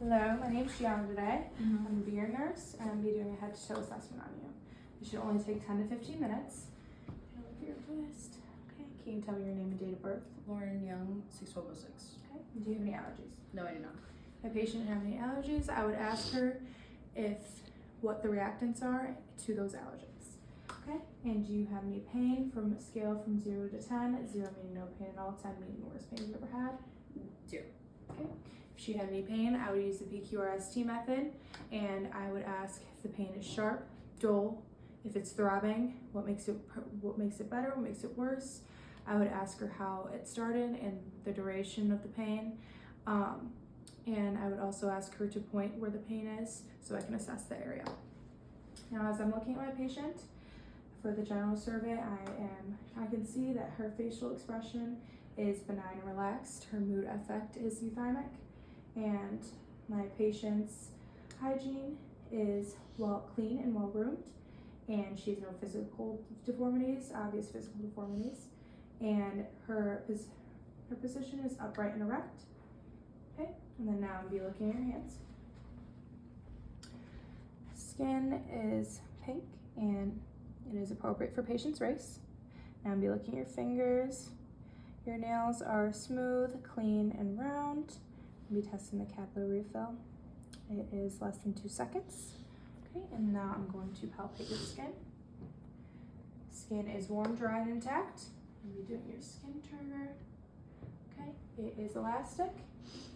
Hello, my name's Gianna today. Mm-hmm. I'm gonna be your nurse and I'm gonna be doing a head to toe assessment on you. It should only take 10 to 15 minutes. Look at your wrist. Okay, can you tell me your name and date of birth? Lauren Young, 61206. Okay, do you have any allergies? No, I do not. If my patient have any allergies, I would ask her what the reactants are to those allergens. Okay, and do you have any pain from a scale from 0 to 10? 0 meaning no pain at all, 10 meaning the worst pain you've ever had. 0. Okay. If she had any pain, I would use the PQRST method, and I would ask if the pain is sharp, dull, if it's throbbing, what makes it better, what makes it worse. I would ask her how it started and the duration of the pain, and I would also ask her to point where the pain is so I can assess the area. Now, as I'm looking at my patient for the general survey, I can see that her facial expression is benign and relaxed. Her mood affect is euthymic, and my patient's hygiene is clean and well groomed, and she has no physical deformities, obvious physical deformities, and her position is upright and erect. Okay, and then now I'm gonna be looking at your hands. Skin is pink and it is appropriate for patient's race. Now I'm gonna be looking at your fingers. Your nails are smooth, clean, and round. I'll be testing the capillary refill. It is less than 2 seconds. Okay, and now I'm going to palpate your skin. Skin is warm, dry, and intact. I'll be doing your skin turner. Okay, it is elastic.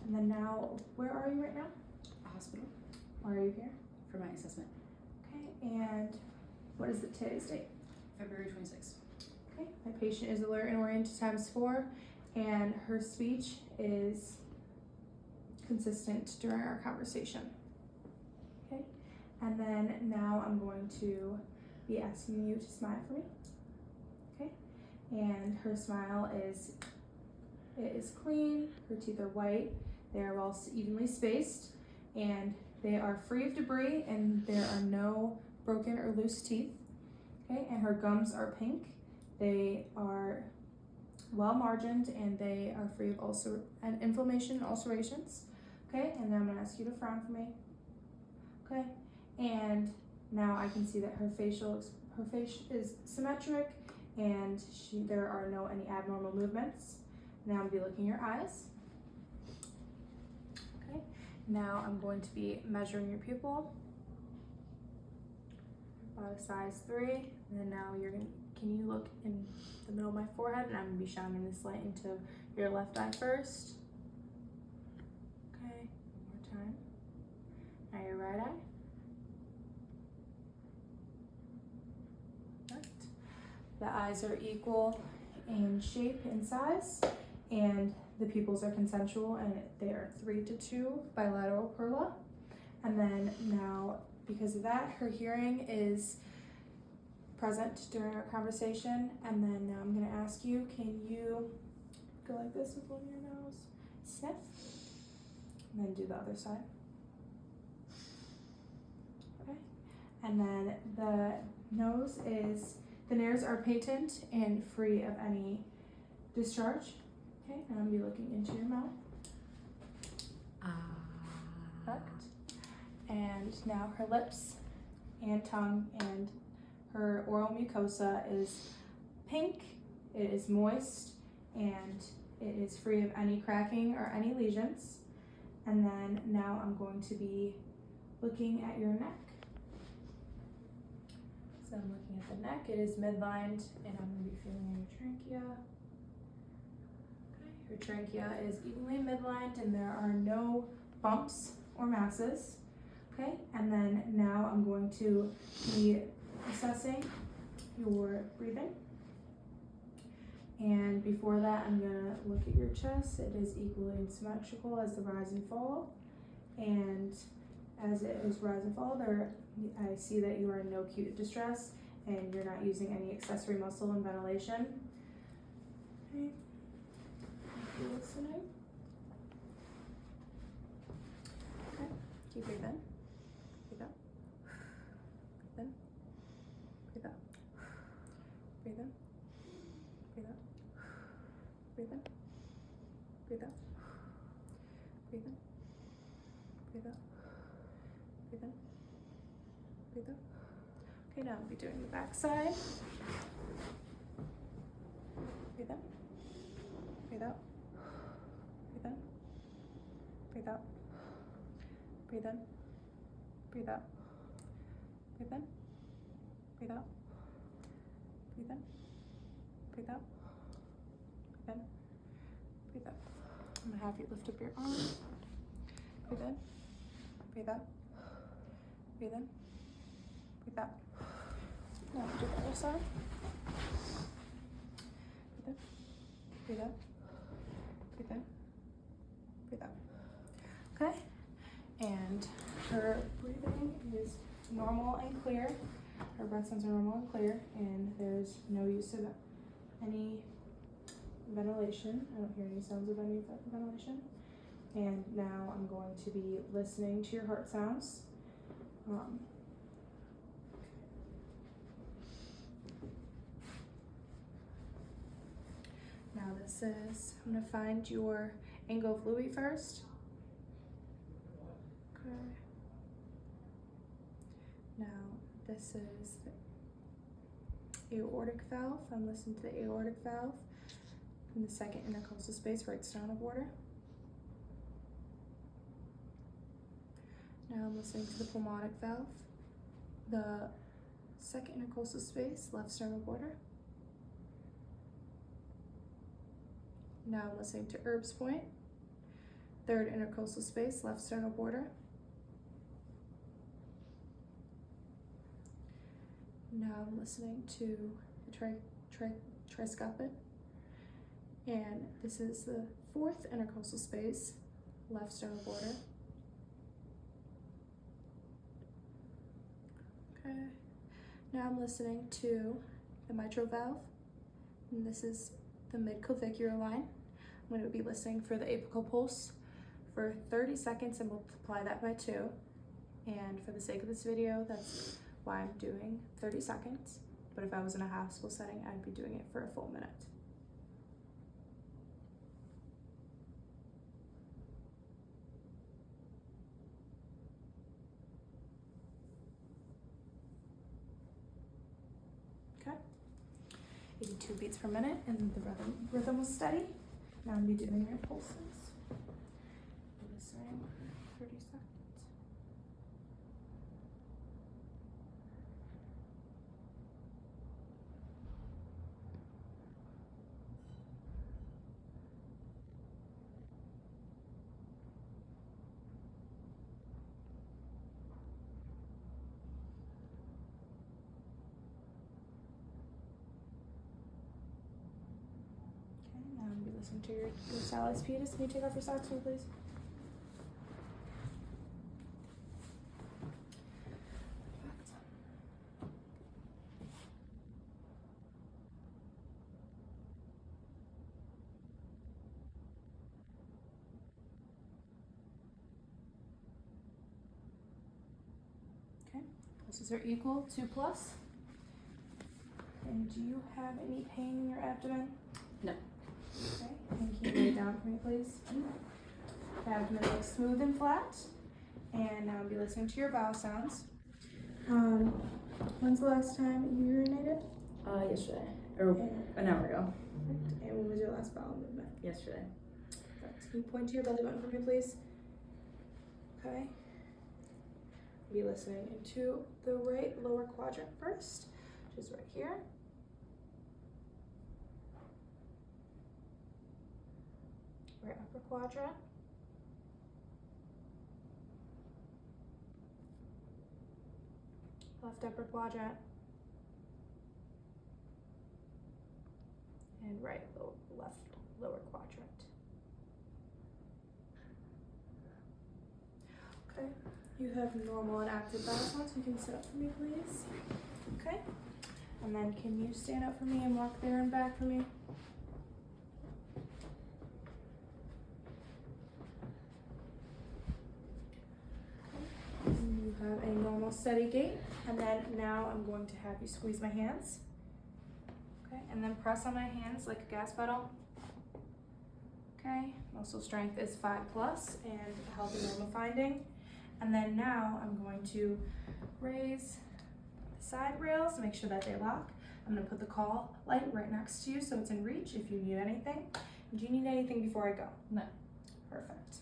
And then now, where are you right now? A hospital. Why are you here? For my assessment. Okay, and what is today's date? February 26th. Okay, my patient is alert and oriented ×4, and her speech is consistent during our conversation. Okay, and then now I'm going to be asking you to smile for me. Okay, and her smile is clean, her teeth are white, they are well evenly spaced, and they are free of debris, and there are no broken or loose teeth. Okay, and her gums are pink. They are well margined and they are free of inflammation and ulcerations. Okay, and then I'm gonna ask you to frown for me. Okay, and now I can see that her face is symmetric and there are any abnormal movements. Now I'm gonna be looking at your eyes. Okay, now I'm going to be measuring your pupil. About a size 3, and then now can you look in the middle of my forehead, and I'm gonna be shining this light into your left eye first. Okay, one more time. Now your right eye. Perfect. The eyes are equal in shape and size, and the pupils are consensual, and they are 3 to 2 bilateral perla. And then now, because of that, her hearing is present during our conversation. And then now I'm gonna ask you, can you go like this with one of your nose, sniff, and then do the other side. Okay, and then the nares are patent and free of any discharge. Okay, and I'm gonna be looking into your mouth. Perfect. And now her lips and tongue and her oral mucosa is pink, it is moist, and it is free of any cracking or any lesions. And then now I'm going to be looking at your neck. So I'm looking at the neck, it is midlined, and I'm going to be feeling your trachea. Okay, your trachea is evenly midlined and there are no bumps or masses. Okay, and then now I'm going to be assessing your breathing. And before that, I'm gonna look at your chest. It is equally and symmetrical as the rise and fall. And as it is rise and fall, I see that you are in no acute distress and you're not using any accessory muscle and ventilation. Okay, thank you listening. Okay, keep breathing. Breathe out. Breathe in. Breathe out. Breathe in. Breathe out. Breathe in. Breathe out. Breathe in. Breathe out. Breathe in. Breathe out. Okay, now we'll be doing the back side. Breathe in. Breathe out. Breathe in. Breathe out. Breathe in. Breathe out. Breathe in. Breathe out. Breathe in. Breathe out. Breathe in. Breathe out. I'm gonna have you lift up your arm. Breathe in. Breathe out. Breathe in. Breathe out. Now do the other side. Breathe in. Breathe out. Breathe in. Breathe out. Okay. And her breathing is normal and clear. Her breath sounds are normal and clear, and there's no use of any ventilation. I don't hear any sounds of any ventilation. And now I'm going to be listening to your heart sounds. Now this is, I'm gonna find your angle of Louis first. Okay. Now this is the aortic valve. I'm listening to the aortic valve in the second intercostal space, right sternal border. Now I'm listening to the pulmonic valve, the second intercostal space, left sternal border. Now I'm listening to Erb's point, third intercostal space, left sternal border. Now I'm listening to the tricuspid, and this is the fourth intercostal space, left sternal border. Okay. Now I'm listening to the mitral valve, and this is the midclavicular line. I'm going to be listening for the apical pulse for 30 seconds and multiply that by 2. And for the sake of this video, that's why I'm doing 30 seconds. But if I was in a hospital setting, I'd be doing it for a full minute. Okay. 82 beats per minute, and the rhythm was steady. Now I'm going to be doing your pulses. Listening for 30 seconds. Listen to your Salus Pedis. Can you take off your socks for me, please? Okay, pulses are equal, 2+. And do you have any pain in your abdomen? No. Okay, and can you lay down for me, please? The abdomen looks smooth and flat. And now I'll be listening to your bowel sounds. When's the last time you urinated? Yesterday. Or an hour ago. Perfect. And when was your last bowel movement? Yesterday. Perfect. Can you point to your belly button for me, please? Okay. Be listening into the right lower quadrant first, which is right here. Right upper quadrant. Left upper quadrant. And right left lower quadrant. Okay. You have normal and active bowel sounds. You can sit up for me, please. Okay. And then can you stand up for me and walk there and back for me? You have a normal steady gait, and then now I'm going to have you squeeze my hands. Okay, and then press on my hands like a gas pedal. Okay, muscle strength is 5+, and healthy normal finding. And then now I'm going to raise the side rails to make sure that they lock. I'm gonna put the call light right next to you so it's in reach if you need anything. Do you need anything before I go? No. Perfect.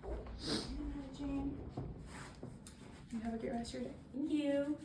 Good night, Jane. You have a great rest of your day. Thank you.